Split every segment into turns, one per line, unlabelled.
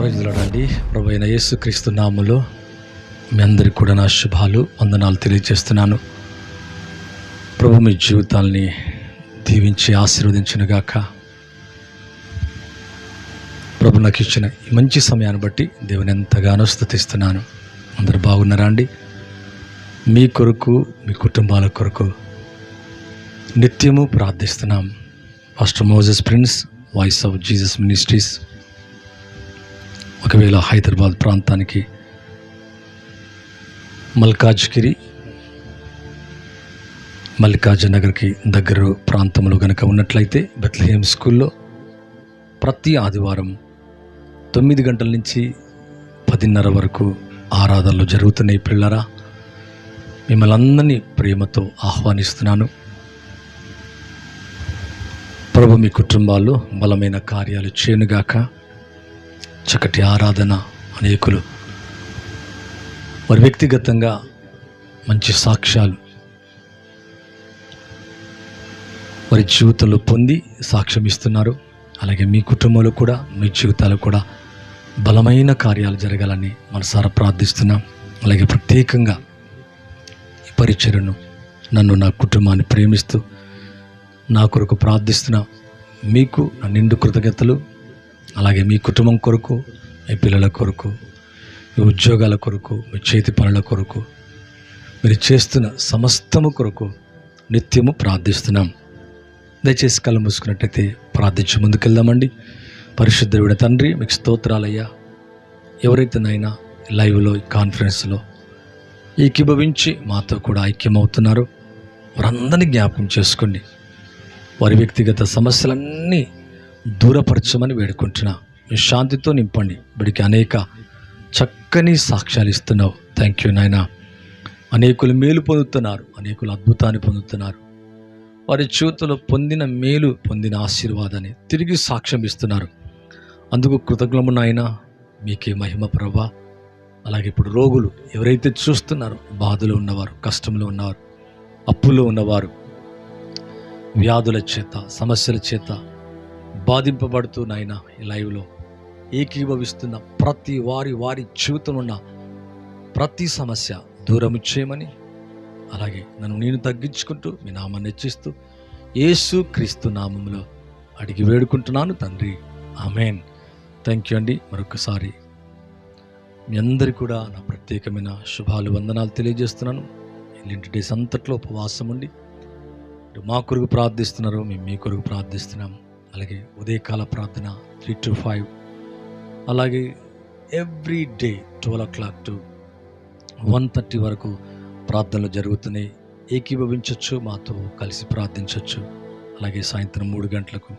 ప్రజలాడండి ప్రభు అయిన యేసుక్రీస్తు నామములో మీ అందరికీ కూడా నా శుభాలు వందనాలు తెలియజేస్తున్నాను. ప్రభు మీ జీవితాల్ని దీవించి ఆశీర్వదించునుగాక. ప్రభు నాకు ఇచ్చిన ఈ మంచి సమయాన్ని బట్టి దేవుని ఎంతగానో స్తుతిస్తున్నాను. అందరూ బాగున్నారా అండి? మీ కొరకు మీ కుటుంబాల కొరకు నిత్యము ప్రార్థిస్తున్నాం. Pastor Moses prince, voice of Jesus ministries. ఒకవేళ హైదరాబాద్ ప్రాంతానికి మల్లికార్జునగర్కి దగ్గర ప్రాంతంలో కనుక ఉన్నట్లయితే బెత్లెహేమ్ స్కూల్లో ప్రతి ఆదివారం 9 గంటల నుంచి 10:30 వరకు ఆరాధనలు జరుగుతున్నాయి. పిల్లరా, మిమ్మల్ని అందరినీ ప్రేమతో ఆహ్వానిస్తున్నాను. ప్రభు మీ కుటుంబాల్లో బలమైన కార్యాలు చేయనుగాక. చక్కటి ఆరాధన, అనేకులు వారి వ్యక్తిగతంగా మంచి సాక్ష్యాలు వారి జీవితంలో పొంది సాక్ష్యం ఇస్తున్నారు. అలాగే మీ కుటుంబంలో కూడా మీ జీవితాలు కూడా బలమైన కార్యాలు జరగాలని మనసారా ప్రార్థిస్తున్నాం. అలాగే ప్రత్యేకంగా ఈ పరిచర్యను, నన్ను నా కుటుంబాన్ని ప్రేమిస్తూ నా కొరకు ప్రార్థిస్తున్నా మీకు నా నిండు కృతజ్ఞతలు. అలాగే మీ కుటుంబం కొరకు, మీ పిల్లల కొరకు, మీ ఉద్యోగాల కొరకు, మీ చేతి పనుల కొరకు, మీరు చేస్తున్న సమస్తము కొరకు నిత్యము ప్రార్థిస్తున్నాం. దయచేసి కళ్ళు మూసుకున్నట్టయితే ప్రార్థించి ముందుకెళ్దామండి. పరిశుద్ధుడైన తండ్రి, మీకు స్తోత్రాలయ్యా. ఎవరైతే నాయనా లైవ్లో కాన్ఫరెన్స్లో ఏకీభవించి మాతో కూడా ఐక్యమవుతున్నారో వారందరినీ జ్ఞాపకం చేసుకోండి. వారి వ్యక్తిగత సమస్యలన్నీ దూరపరచమని వేడుకుంటున్నా. మీ శాంతితో నింపండి. వీడికి అనేక చక్కని సాక్ష్యాలు ఇస్తున్నావు. థ్యాంక్ యూ నాయనా. అనేకులు మేలు పొందుతున్నారు, అనేకులు అద్భుతాన్ని పొందుతున్నారు. వారి జీవితంలో పొందిన మేలు, పొందిన ఆశీర్వాదాన్ని తిరిగి సాక్ష్యం ఇస్తున్నారు. అందుకు కృతజ్ఞము నాయనా. మీకే మహిమ ప్రభా. అలాగే ఇప్పుడు రోగులు ఎవరైతే చూస్తున్నారో, బాధలో ఉన్నవారు, కష్టంలో ఉన్నవారు, అప్పుల్లో ఉన్నవారు, వ్యాధుల చేత, సమస్యల చేత బాధింపబడుతూ నాయనా ఈ లైవ్లో ఏకీభవిస్తున్న ప్రతి వారి జీవితంలో ఉన్న ప్రతి సమస్య దూరము చేయమని, అలాగే నన్ను నేను తగ్గించుకుంటూ మీ నామాన్ని హెచ్చిస్తూ యేసు క్రీస్తు నామములో అడిగి వేడుకుంటున్నాను తండ్రి, ఆమేన్. థ్యాంక్ యూ అండి. మరొకసారి మీ అందరికీ కూడా నా ప్రత్యేకమైన శుభాలు, వందనాలు తెలియజేస్తున్నాను. ఇలాంటి డేస్ అంతట్లో ఉపవాసం ఉండి మా కొరకు ప్రార్థిస్తున్నారు, మేము మీ కొరకు ప్రార్థిస్తున్నాం. అలాగే ఉదయకాల ప్రార్థన 3 to 5, అలాగే ఎవ్రీ డే 12 o'clock to 1:30 వరకు ప్రార్థనలు జరుగుతున్నాయి. ఏకీభవించవచ్చు, మాతో కలిసి ప్రార్థించవచ్చు. అలాగే సాయంత్రం 3 గంటలకు,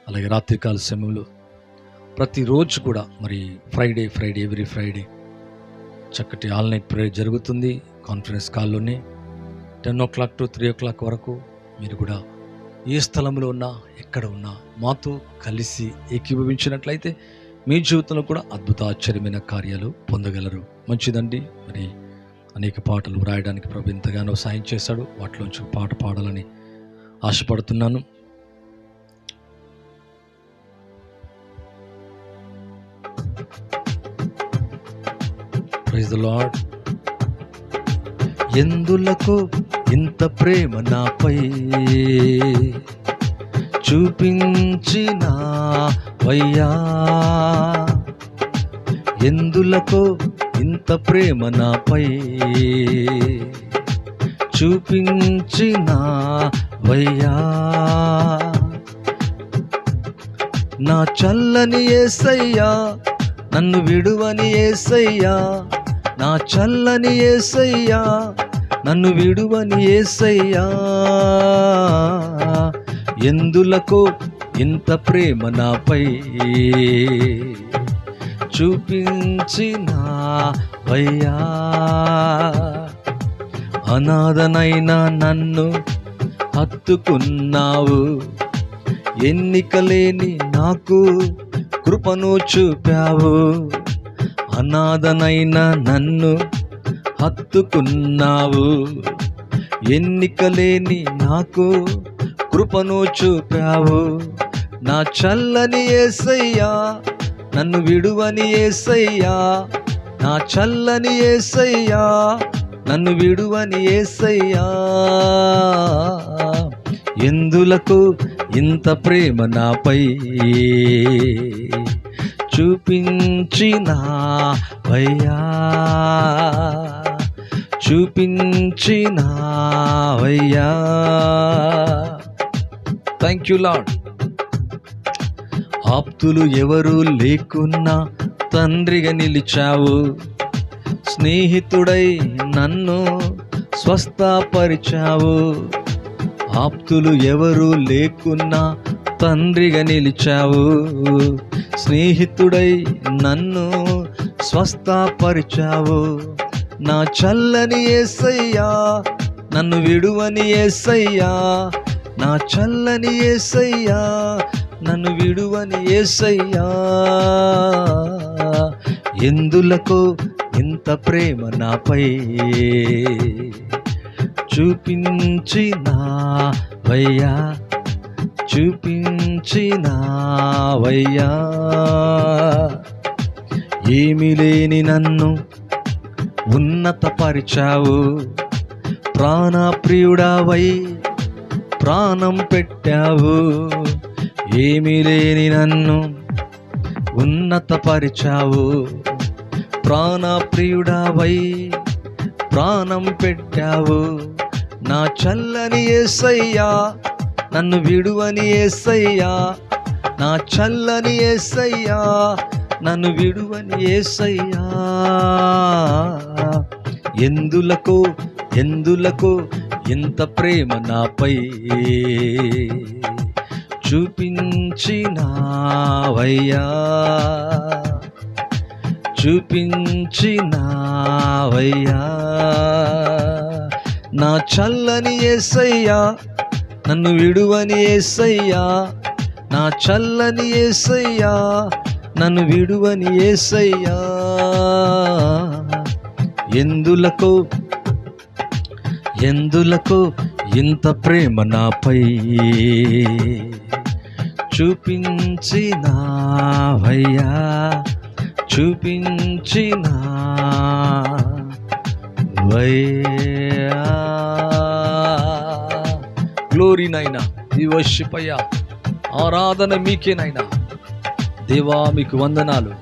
అలాగే రాత్రికాల సమయంలో ప్రతిరోజు కూడా మరి ఫ్రైడే ఎవ్రీ ఫ్రైడే చక్కటి ఆల్ నైట్ ప్రేయర్ జరుగుతుంది కాన్ఫరెన్స్ కాల్లోనే. 10 o'clock to 3 o'clock వరకు మీరు కూడా ఏ స్థలంలో ఉన్నా, ఎక్కడ ఉన్నా మాతో కలిసి ఏకీభవించినట్లయితే మీ జీవితంలో కూడా అద్భుత ఆశ్చర్యమైన కార్యాలు పొందగలరు. మంచిదండి. మరి అనేక పాటలు వ్రాయడానికి ప్రభు ఎంతగానో సాయం చేశాడు. వాటిలోంచి పాట పాడాలని ఆశపడుతున్నాను. Praise the lord. ఎందులకు ఇంత ప్రేమ నాపై చూపించినావయ్యా, ఎందులకు ఇంత ప్రేమ నాపై చూపించినావయ్యా, నా చల్లని యేసయ్యా, నన్ను విడువని యేసయ్యా, నా చల్లని యేసయ్యా, నన్ను విడువని యేసయ్యా, ఎందులకు ఇంత ప్రేమ నాపై చూపించినావయ్యా, అనాథనైనా నన్ను హత్తుకున్నావు, ఎన్నికలేని నాకు కృపను చూపావు, అనాథనైనా నన్ను హత్తుకున్నావు, ఎన్నికలేని నాకు కృపను చూపావు, నా చల్లని యేసయ్యా, నన్ను విడువని యేసయ్యా, నా చల్లని యేసయ్యా, నన్ను విడువని యేసయ్యా. ఎందులకు ఇంత ప్రేమ నాపై చూపించినావయ్యా, చూపించినావయ్యా. Thank you Lord. ఆప్తులు ఎవరు లేకున్నా తండ్రిగా నిలిచావు, స్నేహితుడై నన్ను స్వస్థపరిచావు. ఆప్తులు ఎవరు లేకున్నా తండ్రిగా నిలిచావు, స్నేహితుడై నన్ను స్వస్థపరిచావు. నా చల్లని యేసయ్యా, నన్ను విడువని యేసయ్యా, నా చల్లని యేసయ్యా, నన్ను విడువని యేసయ్యా. ఎందులకు ఇంత ప్రేమ నాపై చూపించినావయ్యా, చూపించినావయ్యా. ఏమీ లేని నన్ను ఉన్నతపరిచావు, ప్రాణప్రియుడావై ప్రాణం పెట్టావు. ఏమీ లేని నన్ను ఉన్నతపరిచావు, ప్రాణప్రియుడావై ప్రాణం పెట్టావు. నా చల్లని యేసయ్యా, నన్ను విడువని యేసయ్యా, నా చల్లని యేసయ్యా, నన్ను విడువని యేసయ్యా. ఎందులకు ఎందులకు ఇంత ప్రేమ నాపై చూపించినావయ్యా, చూపించినావయ్యా. నా చల్లని యేసయ్యా, నన్ను విడువని యేసయ్యా, నా చల్లని యేసయ్యా, నన్ను విడువని యేసయ్యా. ఎందులకు ఎందులకు ఇంత ప్రేమ నాపై చూపించినావయ్యా, చూపించినావయ్యా. గ్లోరీ నైనా, ఈ వర్షిప్ అయ్యా, ఆరాధన మీకేనైనా. దేవా మీకు వందనాలు.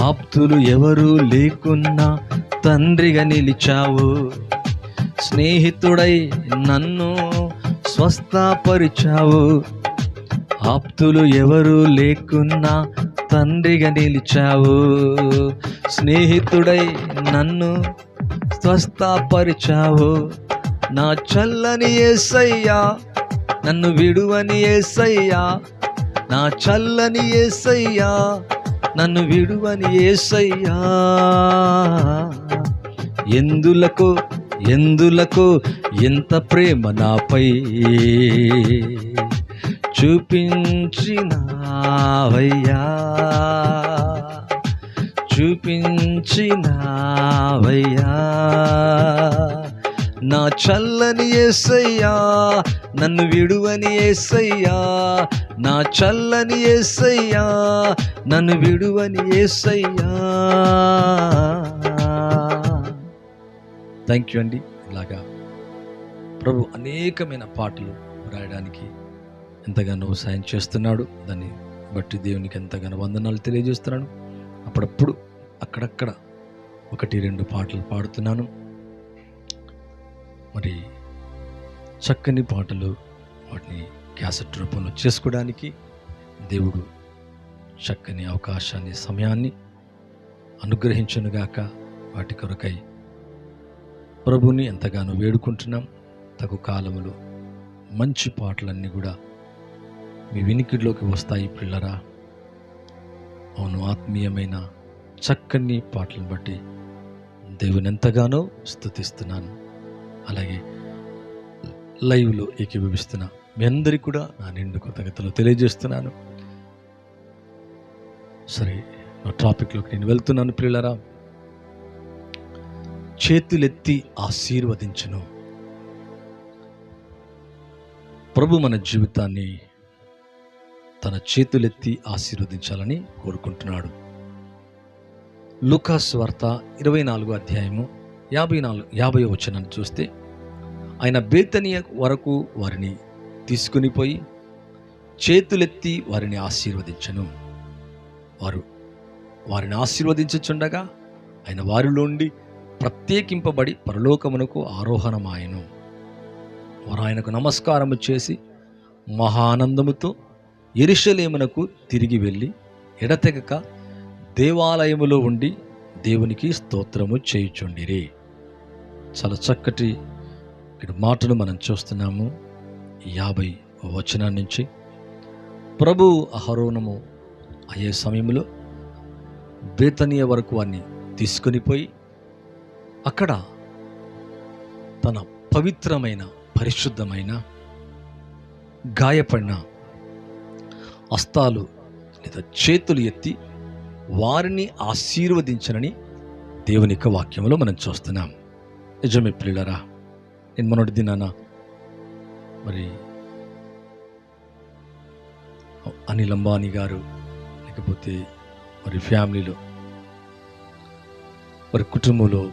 ఆప్తులు ఎవరు లేకున్నా తండ్రిగా నిలిచావు, స్నేహితుడై నన్ను స్వస్థపరిచావు. ఆప్తులు ఎవరు లేకున్నా తండ్రిగా నిలిచావు, స్నేహితుడై నన్ను స్వస్థపరిచావు. నా చల్లని యేసయ్యా, నన్ను విడువని యేసయ్యా, నా చల్లని యేసయ్యా, నన్ను విడువని యేసయ్యా. ఎందులకు ఎందులకు ఇంత ప్రేమ నాపై చూపించినావయ్యా, చూపించినావయ్యా. నా చల్లని యేసయ్యా, నన్ను విడువని యేసయ్యా, నా చల్లని యేసయ్యా, నన్ను విడువని యేసయ్యా. థ్యాంక్ యూ అండి. ఇలాగా ప్రభు అనేకమైన పాటలు రాయడానికి ఎంతగానో సాయం చేస్తున్నాడు. దాన్ని బట్టి దేవునికి ఎంతగానో వందనాలు తెలియజేస్తున్నాను. అప్పుడప్పుడు అక్కడక్కడ 1-2 పాటలు పాడుతున్నాను. మరి చక్కని పాటలు వాటిని క్యాసెట్ రూపంలో చేసుకోవడానికి దేవుడు చక్కని అవకాశాన్ని, సమయాన్ని అనుగ్రహించునుగాక. వాటి కొరకై ప్రభుని ఎంతగానో వేడుకుంటున్నాం. తగు కాలములో మంచి పాటలన్నీ కూడా మీ వినికిడిలోకి వస్తాయి పిల్లరా. అవును, ఆత్మీయమైన చక్కని పాటలను బట్టి దేవుని ఎంతగానో స్తుతిస్తున్నాను. అలాగే లైవ్లో ఏకీభవిస్తున్న మీ అందరికీ కూడా నా నిండు కృతజ్ఞతలు తెలియజేస్తున్నాను. సరే, నా టాపిక్లోకి నేను వెళ్తున్నాను పిల్లరా. చేతులెత్తి ఆశీర్వదించును. ప్రభు మన జీవితాన్ని తన చేతులెత్తి ఆశీర్వదించాలని కోరుకుంటున్నాడు. లూకాసు వార్త 24వ అధ్యాయము 50వ వచనాన్ని చూస్తే, ఆయన బేతనియ వరకు వారిని తీసుకుని పోయి చేతులెత్తి వారిని ఆశీర్వదించెను. వారిని ఆశీర్వదించుచుండగా ఆయన వారిలోండి ప్రత్యేకింపబడి పరలోకమునకు ఆరోహణమాయెను. వారు ఆయనకు నమస్కారము చేసి మహానందముతో యెరూషలేమునకు తిరిగి వెళ్ళి ఎడతెగక దేవాలయములో ఉండి దేవునికి స్తోత్రము చేయుచుండిరి. చాలా చక్కటి ఇక్కడ మాటను మనం చూస్తున్నాము. 50వ వచనం నుంచి, ప్రభు అహరోనము అయ్యే సమయంలో బేతనియ వరకు వారిని తీసుకొని పోయి అక్కడ తన పవిత్రమైన పరిశుద్ధమైన గాయపడిన హస్తాలు లేదా చేతులు ఎత్తి వారిని ఆశీర్వదించనని దేవుని యొక్క వాక్యంలో మనం చూస్తున్నాం. నిజమే పిల్లరా, నేను మొన్నటి దినాన మరి అనిల్ అంబానీ గారు లేకపోతే వారి ఫ్యామిలీలో వారి కుటుంబంలో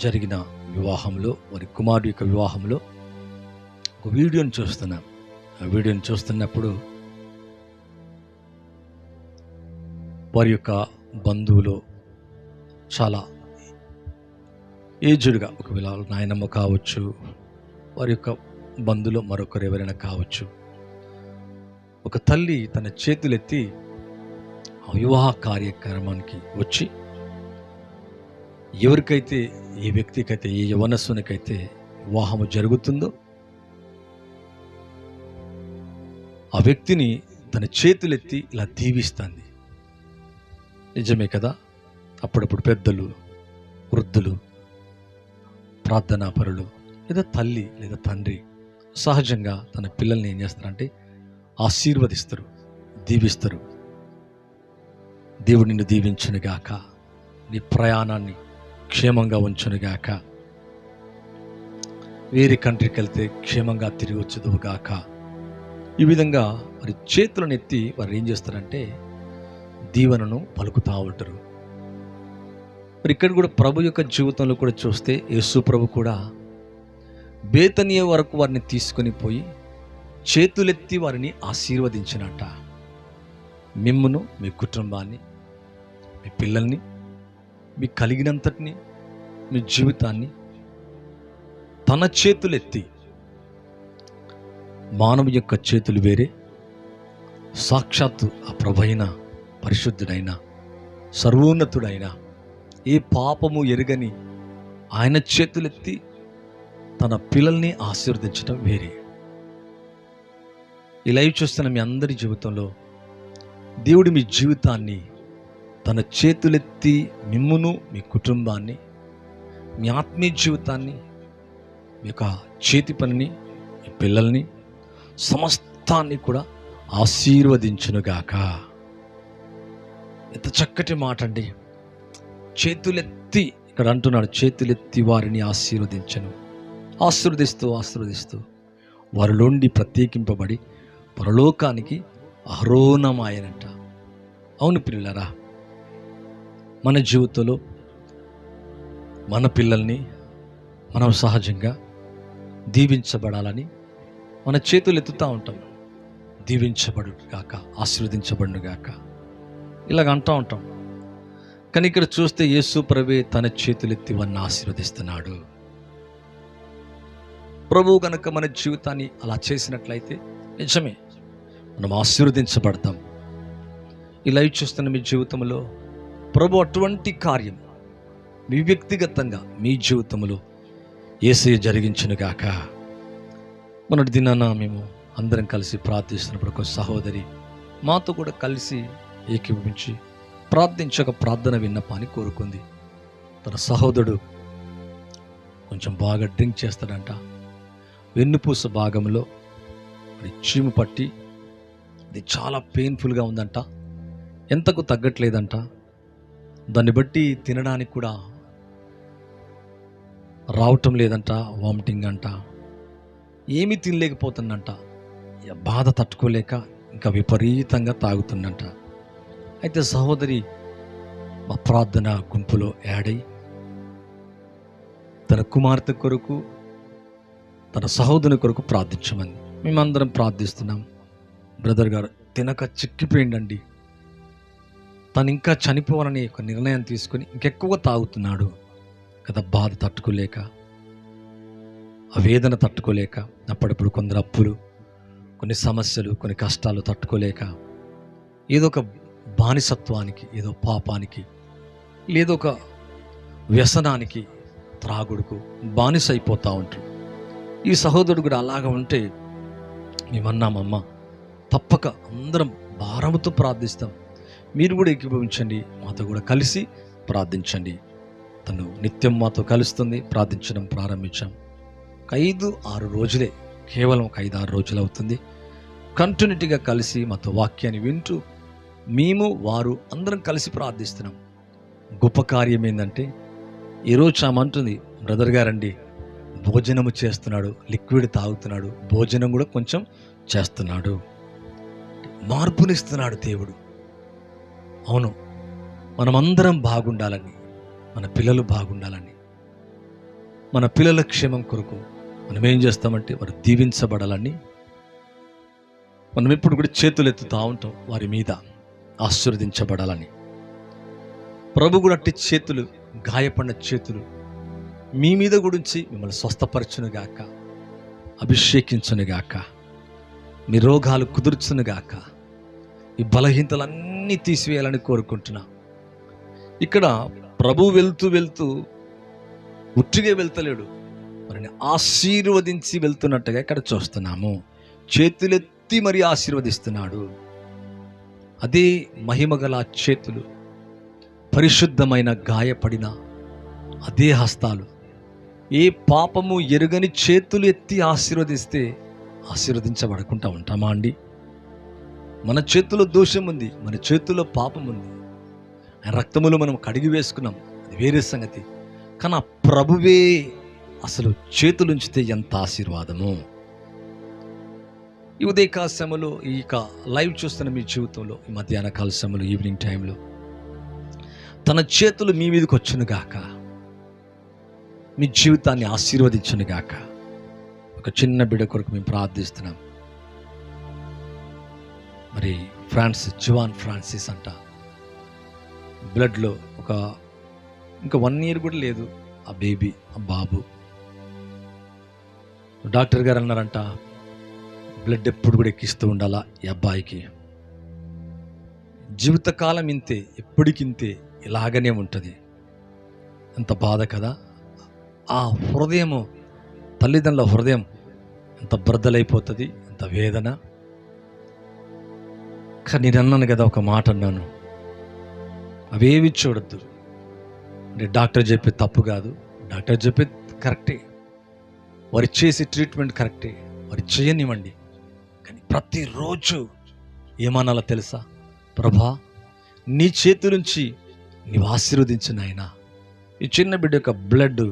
జరిగిన వివాహంలో, వారి కుమారుడు యొక్క వివాహంలో ఒక వీడియోని చూస్తున్నాం. ఆ వీడియోని చూస్తున్నప్పుడు వారి యొక్క బంధువులు చాలా ఏజ్డ్గా, ఒకవేళ నాయనమ్మ కావచ్చు, వారి యొక్క బంధువులు మరొకరు ఎవరైనా కావచ్చు, ఒక తల్లి తన చేతులెత్తి ఆ వివాహ కార్యక్రమానికి వచ్చి ఎవరికైతే, ఏ వ్యక్తికైతే, ఏ యవనస్తునికైతే వివాహము జరుగుతుందో ఆ వ్యక్తిని తన చేతులెత్తి ఇలా దీవిస్తుంది. నిజమే కదా. అప్పుడప్పుడు పెద్దలు, వృద్ధులు, ప్రార్థనాపరులు లేదా తల్లి లేదా తండ్రి సహజంగా తన పిల్లల్ని ఏం చేస్తారంటే ఆశీర్వదిస్తారు, దీవిస్తారు. దేవుడు నిన్ను దీవించునుగాక, నీ ప్రయాణాన్ని క్షేమంగా ఉంచునుగాక, వేరే కంట్రీకి వెళ్తే క్షేమంగా తిరిగి వచ్చుదువుగాక. ఈ విధంగా మరి చేతులను ఎత్తి వారు ఏం చేస్తారంటే దీవెనను పలుకుతూ ఉంటారు. మరి ఇక్కడ కూడా ప్రభు యొక్క జీవితంలో కూడా చూస్తే యేసు ప్రభు కూడా బేతనియ వరకు వారిని తీసుకొని పోయి చేతులెత్తి వారిని ఆశీర్వదించినట్ట. మిమ్మును, మీ కుటుంబాన్ని, మీ పిల్లల్ని, మీ కలిగినంతటిని, మీ జీవితాన్ని తన చేతులెత్తి, మానవు యొక్క చేతులు వేరే, సాక్షాత్తు ఆ ప్రభైన పరిశుద్ధుడైన సర్వోన్నతుడైన ఏ పాపము ఎరుగని ఆయన చేతులెత్తి తన పిల్లల్ని ఆశీర్వదించడం వేరే. ఈ లైవ్ చూస్తున్న మీ అందరి జీవితంలో దేవుడు మీ జీవితాన్ని తన చేతులెత్తి మిమ్మును, మీ కుటుంబాన్ని, మీ ఆత్మీయ జీవితాన్ని, మీ యొక్క చేతి పనిని, మీ పిల్లల్ని, సమస్తాన్ని కూడా ఆశీర్వదించునుగాక. ఎంత చక్కటి మాట అండి. చేతులెత్తి ఇక్కడ అంటున్నాడు, చేతులెత్తి వారిని ఆశీర్వదించను. ఆశీర్వదిస్తూ వారిలోండి ప్రత్యేకింపబడి పరలోకానికి ఆరోహణమాయనంట. అవును పిల్లరా, మన జీవితంలో మన పిల్లల్ని మనం సహజంగా దీవించబడాలని మన చేతులు ఎత్తుతూ ఉంటాం. దీవించబడుగాక, ఆశీర్వదించబడుగాక ఇలాగ అంటూ ఉంటాం. కానీ ఇక్కడ చూస్తే యేసు ప్రభువే తన చేతులెత్తి వారిని ఆశీర్వదిస్తున్నాడు. ప్రభువు కనుక మన జీవితాన్ని అలా చేసినట్లయితే నిజమే మనం ఆశీర్వదించబడతాం. ఈ లైవ్ చూస్తున్న మీ జీవితంలో ప్రభు అటువంటి కార్యం మీ వ్యక్తిగతంగా మీ జీవితంలో యేసయ్య జరిగించునుగాక. మొన్నటి దినాన మేము అందరం కలిసి ప్రార్థిస్తున్నప్పుడు ఒక సహోదరి మాతో కూడా కలిసి ఏకీభవించి ప్రార్థించక ప్రార్థన విన్నపాన్ని కోరుకుంది. తన సహోదరుడు కొంచెం బాగా డ్రింక్ చేస్తాడంట. వెన్నుపూస భాగంలో చీము పట్టి అది చాలా పెయిన్ఫుల్గా ఉందంట. ఎంతకు తగ్గట్లేదంట. దాన్ని బట్టి తినడానికి కూడా రావటం లేదంట. వామిటింగ్ అంట. ఏమీ తినలేకపోతుందంట. బాధ తట్టుకోలేక ఇంకా విపరీతంగా తాగుతుందంట. అయితే సహోదరి మా ప్రార్థన గుంపులో యాడ్ అయ్యి తన కుమార్తె కొరకు, తన సహోదరుని కొరకు ప్రార్థించమని మేమందరం ప్రార్థిస్తున్నాం. బ్రదర్ గారు తినక చిక్కిపోయిందండి. తను ఇంకా చనిపోవాలని ఒక నిర్ణయం తీసుకుని ఇంకెక్కువ తాగుతున్నాడు కదా. బాధ తట్టుకోలేక, ఆ వేదన తట్టుకోలేక, అప్పుడప్పుడు కొందరు అప్పులు, కొన్ని సమస్యలు, కొన్ని కష్టాలు తట్టుకోలేక ఏదో ఒక బానిసత్వానికి, ఏదో పాపానికి, లేదో ఒక వ్యసనానికి, త్రాగుడుకు బానిస అయిపోతూ ఉంటారు. ఈ సహోదరుడు కూడా అలాగా ఉంటే మేమన్నామమ్మ, తప్పక అందరం భారముతో ప్రార్థిస్తాం, మీరు కూడా ఏకీభవించండి, మాతో కూడా కలిసి ప్రార్థించండి. తను నిత్యం మాతో కలుస్తుంది. ప్రార్థించడం ప్రారంభించాం. 5-6 రోజులే, కేవలం 5-6 రోజులు అవుతుంది. కంటిన్యూటీగా కలిసి మాతో వాక్యాన్ని వింటూ మేము వారు అందరం కలిసి ప్రార్థిస్తున్నాం. గొప్ప కార్యం ఏంటంటే ఈరోజు ఆమంటుంది, బ్రదర్ గారండి భోజనము చేస్తున్నాడు, లిక్విడ్ తాగుతున్నాడు, భోజనం కూడా కొంచెం చేస్తున్నాడు, మార్పునిస్తున్నాడు దేవుడు. అవును, మనమందరం బాగుండాలని, మన పిల్లలు బాగుండాలని, మన పిల్లల క్షేమం కొరకు మనం ఏం చేస్తామంటే వారు దీవించబడాలని మనం ఎప్పుడు కూడా చేతులు ఎత్తుతూ ఉంటాం, వారి మీద ఆశీర్వదించబడాలని. ప్రభు కూడా అట్టి చేతులు, గాయపడిన చేతులు మీ మీద గురించి మిమ్మల్ని స్వస్థపరచునుగాక, అభిషేకించునుగాక, మీ రోగాలు కుదుర్చునుగాక, ఈ బలహీనతలన్నీ తీసివేయాలని కోరుకుంటున్నా. ఇక్కడ ప్రభు వెళ్తూ వెళ్తూ ఉట్టిగా వెళ్తలేడు, వారిని ఆశీర్వదించి వెళ్తున్నట్టుగా ఇక్కడ చూస్తున్నాము. చేతులెత్తి మరి ఆశీర్వదిస్తున్నాడు. అదే మహిమగల చేతులు, పరిశుద్ధమైన గాయపడిన అదే హస్తాలు, ఏ పాపము ఎరుగని చేతులు ఎత్తి ఆశీర్వదిస్తే ఆశీర్వదించబడకుండా ఉంటామా అండి? మన చేతుల్లో దోషం ఉంది, మన చేతుల్లో పాపం ఉంది. ఆయన రక్తములో మనం కడిగి వేసుకున్నాం, అది వేరే సంగతి. కానీ ఆ ప్రభువే అసలు చేతులుంచితే ఎంత ఆశీర్వాదము. ఈ ఉదయకాల సమయంలో, ఈ లైవ్ చూస్తున్న మీ జీవితంలో, ఈ మధ్యాహ్న కాల సమయంలో, ఈవినింగ్ టైంలో తన చేతులు మీ మీదకి వచ్చునుగాక, మీ జీవితాన్ని ఆశీర్వదించునుగాక. ఒక చిన్న బిడ్డ కొరకు మేము ప్రార్థిస్తున్నాం. మరి జువాన్ ఫ్రాన్సిస్ అంట, బ్లడ్లో ఇంకా 1 year కూడా లేదు ఆ బేబీ, ఆ బాబు. డాక్టర్ గారు అన్నారంట, బ్లడ్ ఎప్పుడు కూడా ఎక్కిస్తూ ఉండాలా ఈ అబ్బాయికి. జీవితకాలం ఇంతే, ఎప్పటికింతే, ఇలాగనే ఉంటుంది. ఎంత బాధ కదా. ఆ హృదయము, తల్లిదండ్రుల హృదయం ఎంత బ్రద్దలైపోతుంది, ఎంత వేదన. కానీ నేను అన్నాను కదా, ఒక మాట అన్నాను, అవేవి చూడద్దు. అంటే డాక్టర్ చెప్పే తప్పు కాదు, డాక్టర్ చెప్పే కరెక్టే, వారు చేసే ట్రీట్మెంట్ కరెక్టే, వారు చేయనివ్వండి. కానీ ప్రతిరోజు ఏమనాలో తెలుసా? ప్రభా, నీ చేతి నుంచి నీవు ఆశీర్వదించిన ఆయన, ఈ చిన్న బిడ్డ యొక్క బ్లడ్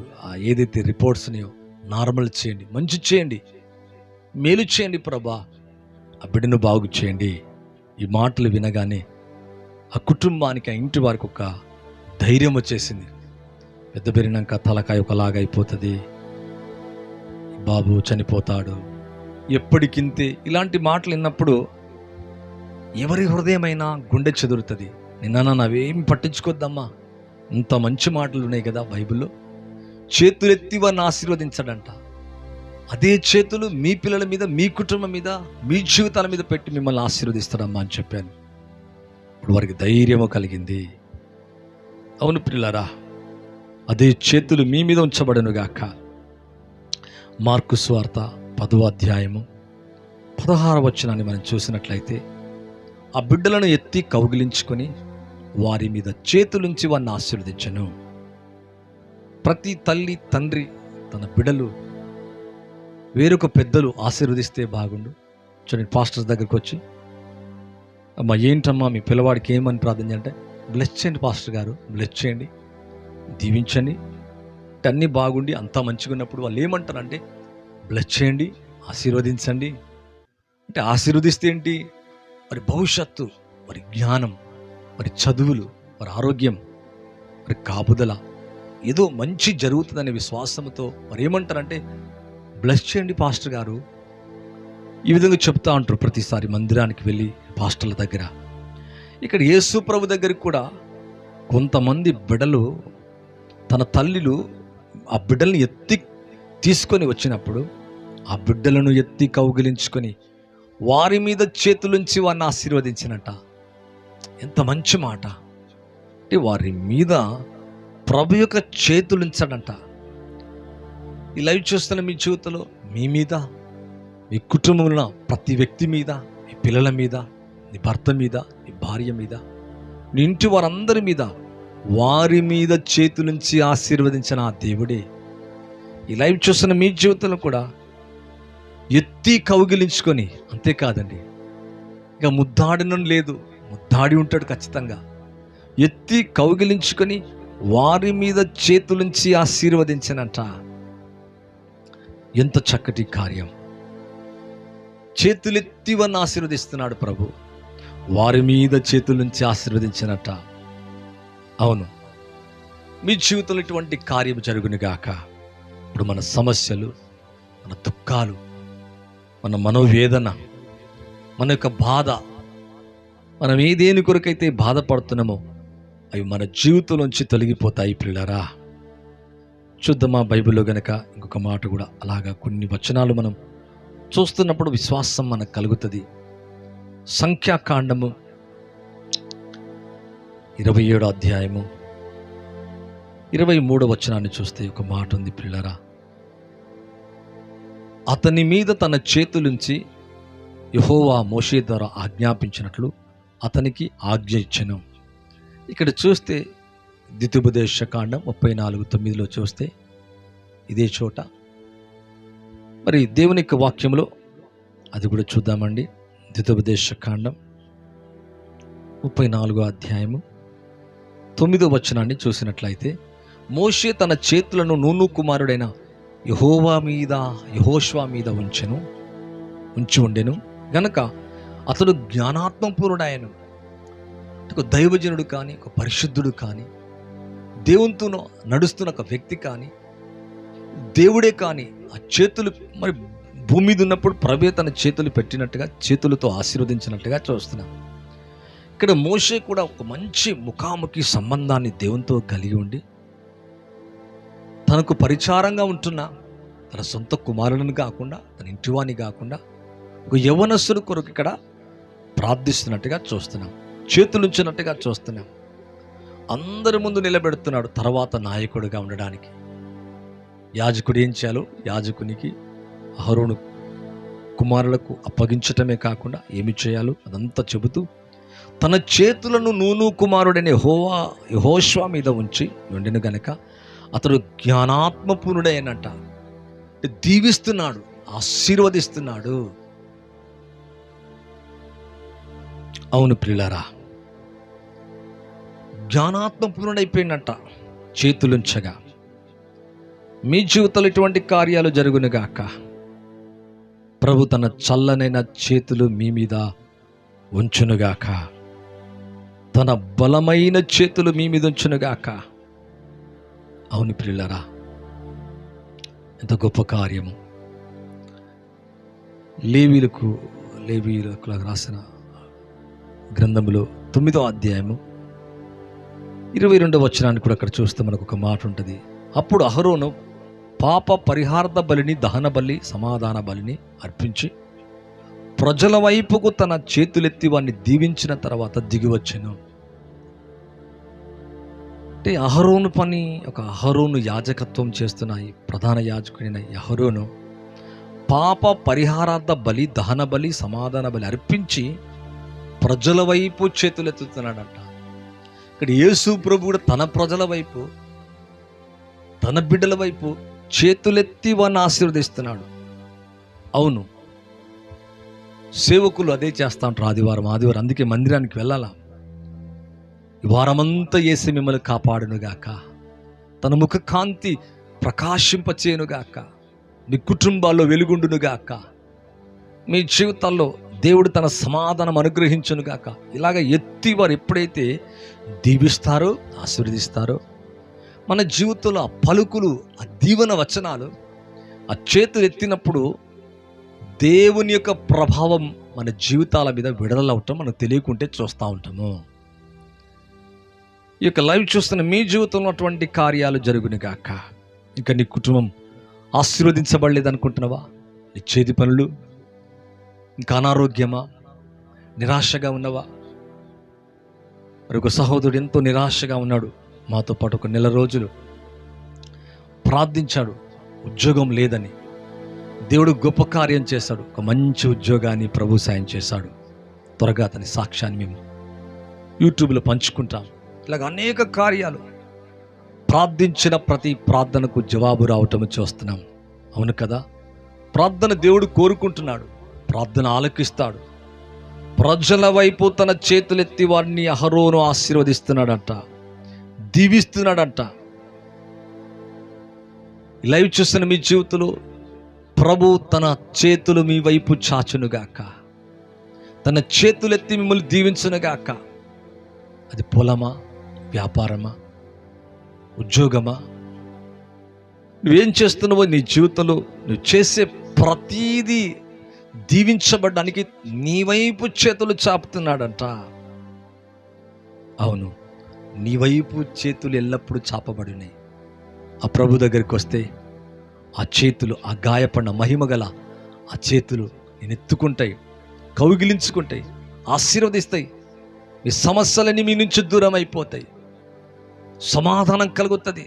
ఏదైతే రిపోర్ట్స్ని నార్మల్ చేయండి, మంచి చేయండి, మేలు చేయండి ప్రభా, ఆ బిడ్డను బాగు చేయండి. ఈ మాటలు వినగానే ఆ కుటుంబానికి, ఆ ఇంటి వారికి ఒక ధైర్యం వచ్చేసింది. పెద్ద పెరిగినాక తలకాయ ఒకలాగా అయిపోతుంది, బాబు చనిపోతాడు, ఎప్పటికింతే, ఇలాంటి మాటలు విన్నప్పుడు ఎవరి హృదయమైనా గుండె చెదురుతుంది. నిన్న అవేమి పట్టించుకోద్దమ్మా, ఇంత మంచి మాటలు ఉన్నాయి కదా బైబిల్లో. చేతులెత్తి వారిని ఆశీర్వదించడంట. అదే చేతులు మీ పిల్లల మీద, మీ కుటుంబం మీద, మీ జీవితాల మీద పెట్టి మిమ్మల్ని ఆశీర్వదిస్తాడమ్మా అని చెప్పాను. ఇప్పుడు వారికి ధైర్యము కలిగింది. అవును పిల్లరా, అదే చేతులు మీ మీద ఉంచబడనుగాక. మార్కు సువార్త 10వ అధ్యాయము 16వ వచనాన్ని మనం చూసినట్లయితే, ఆ బిడ్డలను ఎత్తి కౌగిలించుకొని వారి మీద చేతులుంచి వారిని ఆశీర్వదించను. ప్రతి తల్లి తండ్రి తన బిడ్డలు, వేరొక పెద్దలు ఆశీర్వదిస్తే బాగుండు. చూడండి, పాస్టర్స్ దగ్గరికి వచ్చి, అమ్మా ఏంటమ్మా మీ పిల్లవాడికి ఏమని ప్రార్థన అంటే, బ్లెస్ చేయండి పాస్టర్ గారు, బ్లెస్ చేయండి, దీవించండి. అన్నీ బాగుండి అంతా మంచిగా ఉన్నప్పుడు వాళ్ళు ఏమంటారంటే, బ్లెస్ చేయండి, ఆశీర్వదించండి. అంటే ఆశీర్వదిస్తే ఏంటి? వారి భవిష్యత్తు, వారి జ్ఞానం, వారి చదువులు, వారి ఆరోగ్యం, వారి కాపుదల, ఏదో మంచి జరుగుతుందనే విశ్వాసంతో మరి ఏమంటారంటే, బ్లెస్ చేయండి పాస్టర్ గారు. ఈ విధంగా చెప్తా ఉంటారు ప్రతిసారి మందిరానికి వెళ్ళి పాస్టర్ల దగ్గర. ఇక్కడ యేసు ప్రభు దగ్గరికి కూడా కొంతమంది బిడ్డలు, తన తల్లిలు ఆ బిడ్డల్ని ఎత్తి తీసుకొని వచ్చినప్పుడు ఆ బిడ్డలను ఎత్తి కౌగిలించుకొని వారి మీద చేతులుంచి వారిని ఆశీర్వదించినట్ట. ఎంత మంచి మాట! అంటే వారి మీద ప్రభు యొక్క చేతులుంచాడంట. ఈ లైవ్ చూస్తున్న మీ జీవితంలో, మీ మీద, మీ కుటుంబంలో ప్రతి వ్యక్తి మీద, మీ పిల్లల మీద, నీ భర్త మీద, నీ భార్య మీద, నీ ఇంటి వారందరి మీద, వారి మీద చేతులుంచి ఆశీర్వదించిన ఆ దేవుడే ఈ లైవ్ చూస్తున్న మీ జీవితంలో కూడా ఎత్తి కౌగిలించుకొని, అంతేకాదండి, ఇక ముద్దాడనం లేదు, ముద్దాడి ఉంటాడు ఖచ్చితంగా. ఎత్తి కౌగిలించుకొని వారి మీద చేతులుంచి ఆశీర్వదించనంట. ఎంత చక్కటి కార్యం! చేతులెత్తి వారిని ఆశీర్వదిస్తున్నాడు ప్రభు, వారి మీద చేతులుంచి ఆశీర్వదించినట్ట. అవును, మీ జీవితంలో ఇటువంటి కార్యం జరుగునుగాక. ఇప్పుడు మన సమస్యలు, మన దుఃఖాలు, మన మనోవేదన, మన యొక్క బాధ, మనం ఏదేని కొరకైతే బాధపడుతున్నామో అవి మన జీవితంలోంచి తొలగిపోతాయి ప్రియులారా. చూద్దామా బైబిల్లో గనక ఇంకొక మాట కూడా అలాగా కొన్ని వచనాలు మనం చూస్తున్నప్పుడు విశ్వాసం మనకు కలుగుతుంది. సంఖ్యాకాండము 27వ అధ్యాయము 23వ వచనాన్ని చూస్తే ఒక మాట ఉంది ప్రియులారా. అతని మీద తన చేతులుంచి యెహోవా మోషే ద్వారా ఆజ్ఞాపించినట్లు అతనికి ఆజ్ఞ ఇచ్చెను. ఇక్కడ చూస్తే ద్వితీయోపదేశకాండం 34:9 చూస్తే ఇదే చోట మరి దేవుని యొక్క వాక్యంలో అది కూడా చూద్దామండి. ద్వితీయోపదేశకాండం 34వ అధ్యాయము 9వ వచనాన్ని చూసినట్లయితే, మోషే తన చేతులను నూను కుమారుడైన యెహోషువ మీద ఉంచి ఉండెను గనక అతడు జ్ఞానాత్మపూర్ణుడాయను. ఒక దైవజనుడు కానీ, ఒక పరిశుద్ధుడు కానీ, దేవునితో నడుస్తున్న ఒక వ్యక్తి కానీ, దేవుడే కానీ ఆ చేతులు మరి భూమి మీద ఉన్నప్పుడు ప్రభే తన చేతులు పెట్టినట్టుగా, చేతులతో ఆశీర్వదించినట్టుగా చూస్తున్నాం. ఇక్కడ మోషే కూడా ఒక మంచి ముఖాముఖి సంబంధాన్ని దేవునితో కలిగి ఉండి, తనకు పరిచారంగా ఉంటున్న తన సొంత కుమారులను కాకుండా, తన ఇంటివాణి కాకుండా ఒక యవ్వనస్తుడు కొరకు ఇక్కడ ప్రార్థిస్తున్నట్టుగా చూస్తున్నాం, చేతులుంచినట్టుగా చూస్తున్నాం. అందరి ముందు నిలబెడుతున్నాడు తర్వాత నాయకుడిగా ఉండడానికి. యాజకుడు ఏం చేయాలో యాజకునికి, అహరోను కుమారులకు అప్పగించటమే కాకుండా ఏమి చేయాలో అదంతా చెబుతూ తన చేతులను నూను కుమారుడైన యెహోషువ మీద ఉంచి ఉండిన గనక అతడు జ్ఞానాత్మపూర్ణుడైనట. దీవిస్తున్నాడు, ఆశీర్వదిస్తున్నాడు. అవును ప్రియులారా, జ్ఞానాత్మపూర్ణుడైపోయినట్ట చేతులుంచగా. మీ జీవితంలో ఇటువంటి కార్యాలు జరుగునుగాక. ప్రభు తన చల్లనైన చేతులు మీ మీద ఉంచునుగాక, తన బలమైన చేతులు మీ మీద ఉంచునుగాక. అవును ప్రియులారా, ఎంత గొప్ప కార్యము! లేవీయులకు రాసిన గ్రంథంలో 9వ అధ్యాయము 22వ వచనాన్ని కూడా అక్కడ చూస్తే మనకు ఒక మాట ఉంటుంది. అప్పుడు అహరోను పాప పరిహార్థ బలిని, దహన బలి, సమాధాన బలిని అర్పించి ప్రజల వైపుకు తన చేతులెత్తి వారిని దీవించిన తర్వాత దిగివచ్చెను. అంటే అహరోను పని, ఒక అహరోను యాజకత్వం చేస్తున్న ఈ ప్రధాన యాజకుడైన అహరోను పాప పరిహారార్థ బలి, దహన బలి, సమాధాన బలి అర్పించి ప్రజల వైపు చేతులెత్తుతున్నాడంట. ఇక్కడ యేసు ప్రభు కూడా తన ప్రజల వైపు, తన బిడ్డల వైపు చేతులెత్తి వారిని ఆశీర్వదిస్తున్నాడు. అవును, సేవకులు అదే చేస్తూ ఉంటారు ఆదివారం. అందుకే మందిరానికి వెళ్ళాలా. ఈ వారమంతా యేసు మిమ్మల్ని కాపాడునుగాక, తన ముఖ కాంతి ప్రకాశింపచేయునుగాక, మీ కుటుంబాల్లో వెలుగుండునుగాక. మీ జీవితాల్లో దేవుడు తన సమాధానం అనుగ్రహించును గాక. ఇలాగ ఎత్తి వారు ఎప్పుడైతే దీవిస్తారో, ఆశీర్వదిస్తారో, మన జీవితంలో ఆ పలుకులు, ఆ దీవెన వచనాలు, ఆ చేతులు ఎత్తినప్పుడు దేవుని యొక్క ప్రభావం మన జీవితాల మీద విడుదలవటం మనకు తెలియకుంటే చూస్తూ ఉంటాము. ఈ యొక్క లైవ్ చూస్తున్న మీ జీవితంలో అటువంటి కార్యాలు జరుగును గాక. ఇంకా నీ కుటుంబం ఆశీర్వదించబడలేదు అనుకుంటున్నావా? నీ చేతి పనులు, ఇంకా అనారోగ్యమా, నిరాశగా ఉన్నవా? మరి ఒక సహోదరుడు ఎంతో నిరాశగా ఉన్నాడు. మాతో పాటు ఒక నెల రోజులు ప్రార్థించాడు, ఉద్యోగం లేదని. దేవుడు గొప్ప కార్యం చేశాడు, ఒక మంచి ఉద్యోగాన్ని ప్రభు సాయం చేశాడు. త్వరగా అతని సాక్ష్యాన్ని మేము యూట్యూబ్లో పంచుకుంటాం. ఇలాగ అనేక కార్యాలు, ప్రార్థించిన ప్రతి ప్రార్థనకు జవాబు రావటం చూస్తున్నాం. అవును కదా? ప్రార్థన దేవుడు కోరుకుంటున్నాడు, ప్రార్థన ఆలకిస్తాడు. ప్రజల వైపు తన చేతులెత్తి వారిని అహరోను ఆశీర్వదిస్తున్నాడంట, దీవిస్తున్నాడంట. లైవ్ చూస్తున్న మీ జీవితంలో ప్రభు తన చేతులు మీ వైపు చాచునుగాక, తన చేతులెత్తి మిమ్మల్ని దీవించునుగాక. అది పొలమా, వ్యాపారమా, ఉద్యోగమా, నువ్వేం చేస్తున్నావో నీ జీవితంలో నువ్వు చేసే ప్రతీదీ దీవించబడ్డానికి నీ వైపు చేతులు చాపుతున్నాడంట. అవును, నీ వైపు చేతులు ఎల్లప్పుడూ చాపబడినాయి. ఆ ప్రభు దగ్గరికి వస్తే ఆ చేతులు, ఆ గాయపడిన మహిమగల ఆ చేతులు నేను ఎత్తుకుంటాయి, కౌగిలించుకుంటాయి, ఆశీర్వదిస్తాయి. మీ సమస్యలన్నీ మీ నుంచి దూరం అయిపోతాయి, సమాధానం కలుగుతుంది,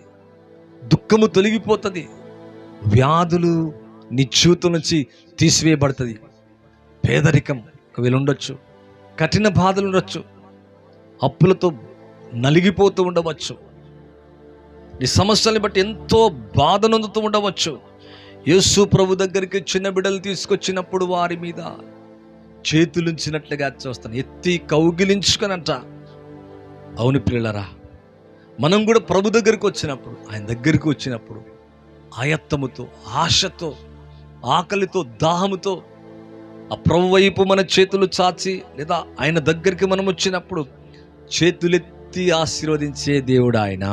దుఃఖము తొలగిపోతుంది, వ్యాధులు నీ జీవితం నుంచి తీసివేయబడుతుంది. పేదరికం ఒకవేళ ఉండొచ్చు, కఠిన బాధలు ఉండొచ్చు, అప్పులతో నలిగిపోతూ ఉండవచ్చు, నీ సమస్యల్ని బట్టి ఎంతో బాధ నొందుతూ ఉండవచ్చు. యేసు ప్రభు దగ్గరికి చిన్న బిడ్డలు తీసుకొచ్చినప్పుడు వారి మీద చేతులుంచినట్లుగా చూస్తాను, ఎత్తి కౌగిలించుకొనంట. అవును పిల్లలరా, మనం కూడా ప్రభు దగ్గరికి వచ్చినప్పుడు, ఆయన దగ్గరికి వచ్చినప్పుడు ఆయత్తముతో, ఆశతో, ఆకలితో, దాహముతో ఆ ప్రభు వైపు మన చేతులు చాచి, లేదా ఆయన దగ్గరికి మనం వచ్చినప్పుడు చేతులెత్తి ఆశీర్వదించే దేవుడు ఆయన.